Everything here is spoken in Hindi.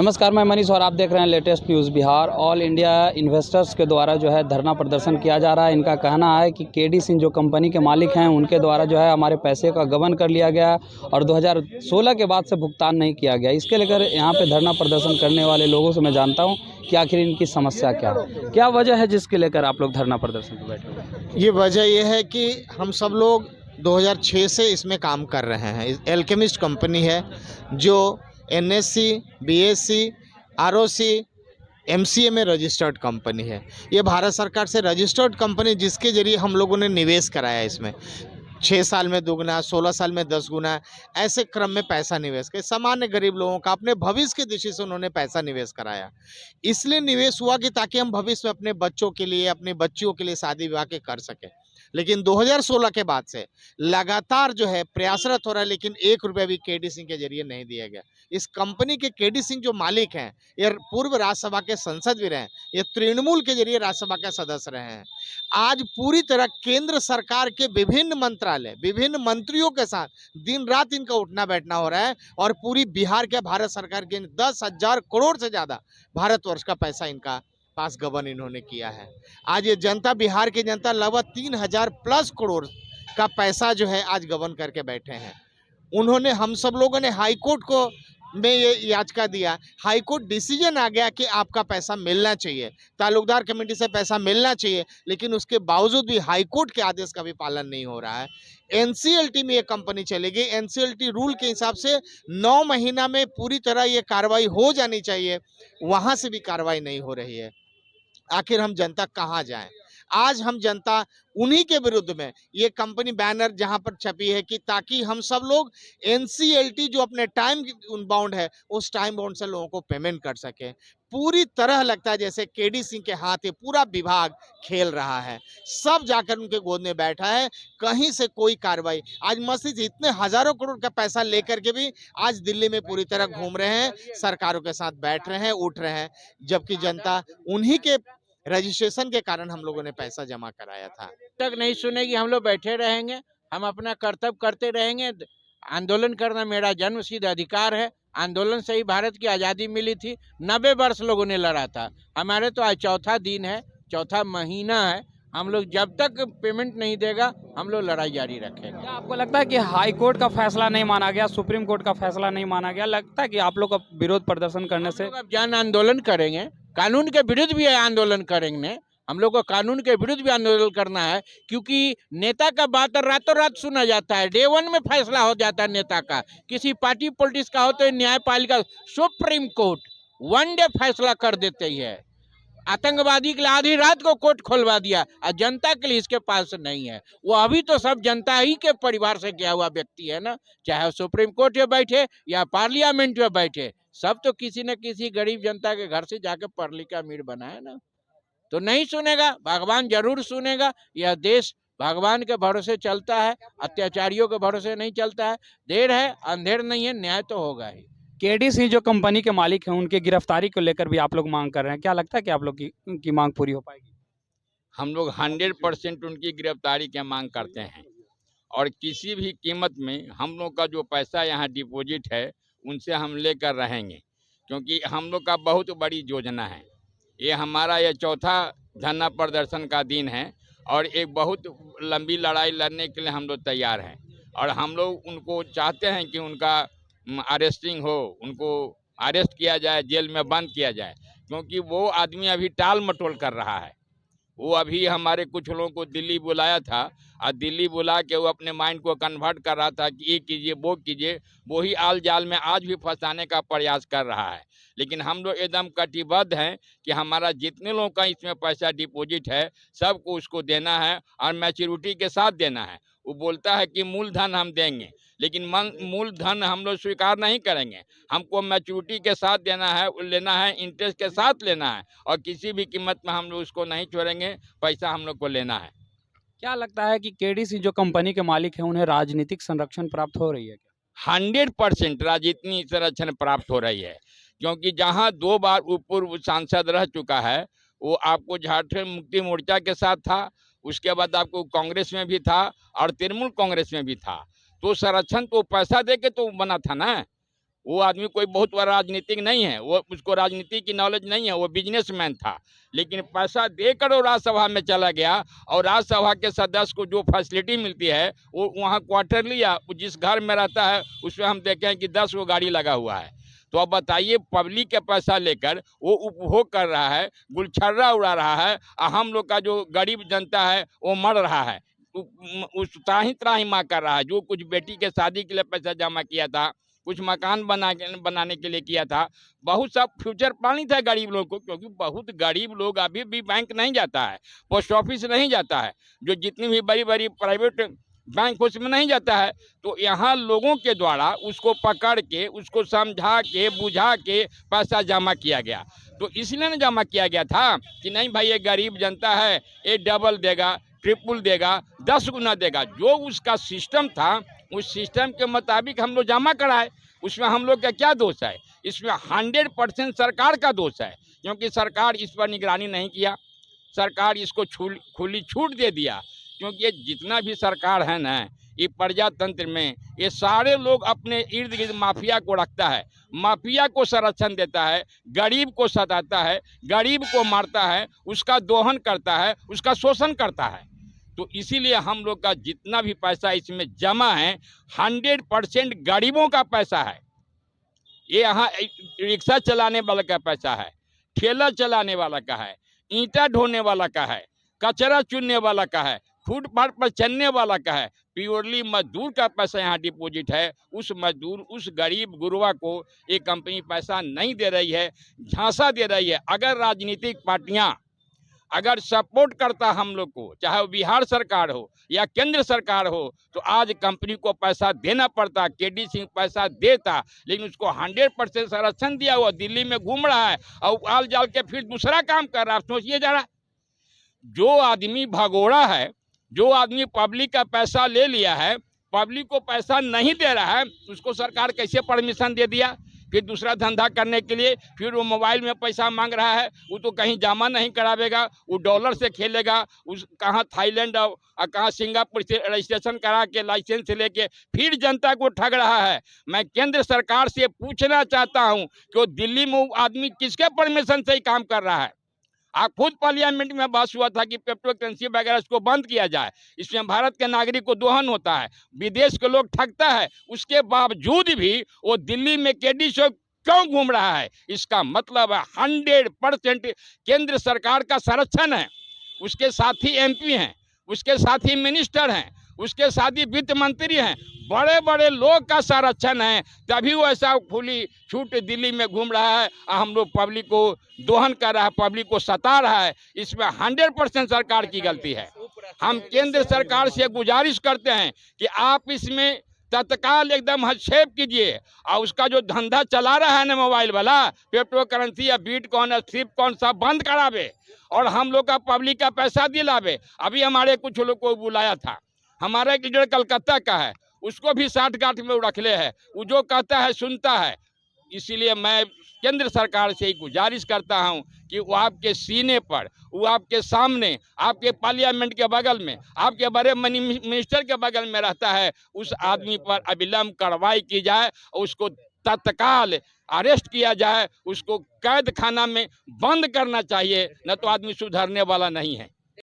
नमस्कार, मैं मनीष और आप देख रहे हैं latest news Bihar. All India investors के द्वारा जो है धरना प्रदर्शन किया जा रहा है। इनका कहना है कि केडी सिंह जो कंपनी के मालिक हैं उनके द्वारा जो है हमारे पैसे का गबन कर लिया गया और 2016 के बाद से भुगतान नहीं किया गया। इसके लेकर यहाँ पे धरना प्रदर्शन करने वाले लोगों से मैं जानता हूँ कि आखिर इनकी समस्या क्या वजह है जिसके लेकर आप लोग धरना प्रदर्शन पर बैठे हुए? ये वजह यह है कि हम सब लोग 2006 से इसमें काम कर रहे हैं। एल्केमिस्ट कंपनी है जो एनएससी, बीएससी, आरओसी, एमसीए में रजिस्टर्ड कंपनी है। ये भारत सरकार से रजिस्टर्ड कंपनी जिसके जरिए हम लोगों ने निवेश कराया इसमें 6 साल में दुगना, 16 साल में 10 गुना, ऐसे क्रम में पैसा निवेश कर सामान्य गरीब लोगों का अपने भविष्य की दृष्टि से उन्होंने पैसा निवेश कराया। इसलिए निवेश हुआ कि ताकि हम भविष्य में अपने बच्चों के लिए, अपनी बच्चियों के लिए शादी विवाह के कर सकें। लेकिन 2016 के बाद से लगातार जो है प्रयासरत हो रहा है, लेकिन 1 रुपया भी केडी सिंह के जरिए नहीं दिया गया। इस कंपनी के केडी सिंह जो मालिक हैं, ये पूर्व राज्यसभा के सांसद भी रहे, ये तृणमूल के जरिए राज्यसभा के सदस्य रहे हैं। आज पूरी तरह केंद्र सरकार के विभिन्न मंत्रालय, विभिन्न मंत्रियों के साथ दिन रात इनका उठना बैठना हो रहा है और पूरी बिहार के भारत सरकार के 10,000 करोड़ से ज्यादा भारतवर्ष का पैसा इनका पास गबन इन्होंने किया है। आज ये जनता, बिहार की जनता लगभग 3,000 प्लस करोड़ का पैसा जो है आज गबन करके बैठे हैं। उन्होंने, हम सब लोगों ने हाई कोर्ट को में ये याचिका दिया, हाई कोर्ट डिसीजन आ गया कि आपका पैसा मिलना चाहिए, ताल्लुकदार कमेटी से पैसा मिलना चाहिए, लेकिन उसके बावजूद भी हाई कोर्ट के आदेश का भी पालन नहीं हो रहा है। एनसीएलटी में ये कंपनी चलेगी। एनसीएलटी रूल के हिसाब से 9 महीना में पूरी तरह ये कार्रवाई हो जानी चाहिए, वहां से भी कार्रवाई नहीं हो रही है। आखिर हम जनता कहाँ जाएं? आज हम जनता उन्हीं के विरुद्ध में ये कंपनी बैनर जहां पर छपी है कि ताकि हम सब लोग एनसीएलटी जो अपने टाइम बाउंड है, उस टाइम बाउंड से लोगों को पेमेंट कर सके। पूरी तरह लगता है जैसे केडी सिंह के हाथ ये पूरा विभाग खेल रहा है। सब जाकर उनके गोद में बैठा है, कहीं से कोई कार्रवाई। आज मस्जिद इतने हजारों करोड़ का पैसा लेकर के भी आज दिल्ली में पूरी तरह घूम रहे हैं, सरकारों के साथ बैठ रहे हैं, उठ रहे हैं, जबकि जनता उन्हीं के रजिस्ट्रेशन के कारण हम लोगों ने पैसा जमा कराया था। तक नहीं सुनेगी, हम लोग बैठे रहेंगे, हम अपना कर्तव्य करते रहेंगे। आंदोलन करना मेरा जन्मसिद्ध अधिकार है। आंदोलन से ही भारत की आज़ादी मिली थी। 90 वर्ष लोगों ने लड़ा था। हमारे तो आज चौथा दिन है, चौथा महीना है। हम लोग जब तक पेमेंट नहीं देगा हम लोग लड़ाई जारी रखेंगे। क्या आपको लगता है कि हाई कोर्ट का फैसला नहीं माना गया, सुप्रीम कोर्ट का फैसला नहीं माना गया, लगता है कि आप लोग का विरोध प्रदर्शन करने से अब जन आंदोलन करेंगे, कानून के विरुद्ध भी आंदोलन करेंगे। हम लोग को कानून के विरुद्ध भी आंदोलन करना है, क्योंकि नेता का बात रातों रात सुना जाता है। डे 1 में फैसला हो जाता है नेता का। किसी पार्टी पॉलिटिक्स का हो तो न्यायपालिका, सुप्रीम कोर्ट 1 डे फैसला कर देते है। आतंकवादी के लिए आधी रात को कोर्ट खोलवा दिया और जनता के लिए इसके पास नहीं है। वो अभी तो सब जनता ही के परिवार से गया हुआ व्यक्ति है ना, चाहे सुप्रीम कोर्ट में बैठे या पार्लियामेंट में बैठे, सब तो किसी न किसी गरीब जनता के घर से जाके पढ़ का अमीर बना है ना। तो नहीं सुनेगा, भगवान जरूर सुनेगा। यह देश भगवान के भरोसे चलता है, अत्याचारियों के भरोसे नहीं चलता है। देर है अंधेर नहीं है, न्याय तो होगा ही। केडी सिंह जो कंपनी के मालिक हैं उनके गिरफ्तारी को लेकर भी आप लोग मांग कर रहे हैं, क्या लगता है कि आप लोग की मांग पूरी हो पाएगी? हम लोग 100% उनकी गिरफ्तारी की मांग करते हैं और किसी भी कीमत में हम लोग का जो पैसा यहाँ डिपॉजिट है उनसे हम लेकर रहेंगे, क्योंकि हम लोग का बहुत बड़ी योजना है। ये चौथा धरना प्रदर्शन का दिन है और एक बहुत लंबी लड़ाई लड़ने के लिए हम लोग तैयार हैं और हम लोग उनको चाहते हैं कि उनका अरेस्टिंग हो, उनको अरेस्ट किया जाए, जेल में बंद किया जाए, क्योंकि वो आदमी अभी टाल मटोल कर रहा है। वो अभी हमारे कुछ लोगों को दिल्ली बुलाया था और दिल्ली बुला के वो अपने माइंड को कन्वर्ट कर रहा था कि ये कीजिए वो कीजिए, वही आल जाल में आज भी फंसाने का प्रयास कर रहा है। लेकिन हम लोग एकदम कटिबद्ध हैं कि हमारा जितने लोगों का इसमें पैसा डिपॉजिट है सबको उसको देना है और मैच्योरिटी के साथ देना है। वो बोलता है कि मूलधन हम देंगे, लेकिन मूलधन हम लोग स्वीकार नहीं करेंगे। हमको मैच्योरिटी के साथ देना है, लेना है, इंटरेस्ट के साथ लेना है और किसी भी कीमत में हम लोग उसको नहीं छोड़ेंगे। पैसा हम लोग को लेना है। क्या लगता है कि केडी सिंह जो कंपनी के मालिक हैं उन्हें राजनीतिक संरक्षण प्राप्त हो रही है क्या? 100% राजनीतिक संरक्षण प्राप्त हो रही है, क्योंकि जहां 2 बार पूर्व सांसद रह चुका है, वो आपको झारखंड मुक्ति मोर्चा के साथ था, उसके बाद आपको कांग्रेस में भी था और तृणमूल कांग्रेस में भी था। तो संरक्षण तो पैसा दे के तो बना था ना। वो आदमी कोई बहुत बड़ा राजनीतिक नहीं है, वो उसको राजनीति की नॉलेज नहीं है, वो बिजनेसमैन था। लेकिन पैसा देकर वो राज्यसभा में चला गया और राज्यसभा के सदस्य को जो फैसिलिटी मिलती है वो वहाँ क्वार्टर लिया। वो जिस घर में रहता है उसमें हम देखें कि 10 गो गाड़ी लगा हुआ है। तो अब बताइए, पब्लिक के पैसा लेकर वो उपभोग कर रहा है, गुलछर्रा उड़ा रहा है, और हम लोग का जो गरीब जनता है वो मर रहा है, उस त्राही त्राही कर रहा है। जो कुछ बेटी के शादी के लिए पैसा जमा किया था, कुछ मकान बनाने के लिए किया था, बहुत सा फ्यूचर प्लानिंग था गरीब लोग को, क्योंकि बहुत गरीब लोग अभी भी बैंक नहीं जाता है, पोस्ट ऑफिस नहीं जाता है, जो जितनी भी बड़ी बड़ी प्राइवेट बैंक उसमें नहीं जाता है। तो यहाँ लोगों के द्वारा उसको पकड़ के, उसको समझा के, बुझा के पैसा जमा किया गया। तो इसलिए ना जमा किया गया था कि नहीं भाई ये गरीब जनता है, ये डबल देगा, ट्रिपल देगा, 10 गुना देगा। जो उसका सिस्टम था उस सिस्टम के मुताबिक हम लोग जमा कराए। उसमें हम लोग का क्या दोष है? इसमें 100% सरकार का दोष है, क्योंकि सरकार इस पर निगरानी नहीं किया, सरकार इसको खुली छूट दे दिया। क्योंकि ये जितना भी सरकार है ना, ये प्रजातंत्र में ये सारे लोग अपने इर्द गिर्द माफिया को रखता है, माफिया को संरक्षण देता है, गरीब को सताता है, गरीब को मारता है, उसका दोहन करता है, उसका शोषण करता है। तो इसीलिए हम लोग का जितना भी पैसा इसमें जमा है 100% गरीबों का पैसा है। ये यहाँ रिक्शा चलाने वाला का पैसा है, ठेला चलाने वाला का है, ईंटा ढोने वाला का है, कचरा चुनने वाला का है, फुटपाथ पर चलने वाला का है। प्योरली मजदूर का पैसा यहाँ डिपॉजिट है। उस मजदूर, उस गरीब गुरबा को ये कंपनी पैसा नहीं दे रही है, झांसा दे रही है। अगर राजनीतिक पार्टियाँ अगर सपोर्ट करता हम लोग को, चाहे वो बिहार सरकार हो या केंद्र सरकार हो, तो आज कंपनी को पैसा देना पड़ता। केडी सिंह पैसा देता, लेकिन उसको 100% संरक्षण दिया हुआ, दिल्ली में घूम रहा है और आल जाल के फिर दूसरा काम कर रहा है। सोचिए जरा, जो आदमी भगोड़ा है, जो आदमी पब्लिक का पैसा ले लिया है, पब्लिक को पैसा नहीं दे रहा है, उसको सरकार कैसे परमिशन दे दिया फिर दूसरा धंधा करने के लिए? फिर वो मोबाइल में पैसा मांग रहा है, वो तो कहीं जमा नहीं करावेगा, वो डॉलर से खेलेगा, उस कहाँ थाईलैंड और कहाँ सिंगापुर से रजिस्ट्रेशन करा के लाइसेंस लेके फिर जनता को ठग रहा है। मैं केंद्र सरकार से पूछना चाहता हूँ कि वो दिल्ली में वो आदमी किसके परमिशन से ही काम कर रहा है? आप खुद पार्लियामेंट में बात हुआ था कि पेट्रोल करेंसी वगैरह इसको बंद किया जाए, इसमें भारत के नागरिक को दोहन होता है, विदेश के लोग ठगता है, उसके बावजूद भी वो दिल्ली में केडी से क्यों घूम रहा है? इसका मतलब है 100% केंद्र सरकार का संरक्षण है, उसके साथी एमपी हैं, उसके साथी मिनिस्टर हैं, उसके साथी वित्त मंत्री हैं, बड़े बड़े लोग का संरक्षण है, तभी वो ऐसा खुली छूट दिल्ली में घूम रहा है और हम लोग पब्लिक को दोहन कर रहा है, पब्लिक को सता रहा है। इसमें 100% सरकार की गलती है। हम केंद्र सरकार से गुजारिश करते हैं कि आप इसमें तत्काल एकदम हस्तक्षेप कीजिए और उसका जो धंधा चला रहा है ना मोबाइल वाला, पेट्रोल करेंसी या बिटकॉइन या सिपकॉइन सब बंद करावे और हम लोग का पब्लिक का पैसा दिलावे। अभी हमारे कुछ लोग को बुलाया था, हमारा एक लीडर कलकत्ता का है, उसको भी 60 गांठ में रखले है, वो जो कहता है सुनता है। इसीलिए मैं केंद्र सरकार से ही गुजारिश करता हूं कि वो आपके सीने पर, वो आपके सामने, आपके पार्लियामेंट के बगल में, आपके बड़े मिनिस्टर के बगल में रहता है, उस आदमी पर अविलंब कार्रवाई की जाए, उसको तत्काल अरेस्ट किया जाए, उसको कैद खाना में बंद करना चाहिए, न तो आदमी सुधरने वाला नहीं है।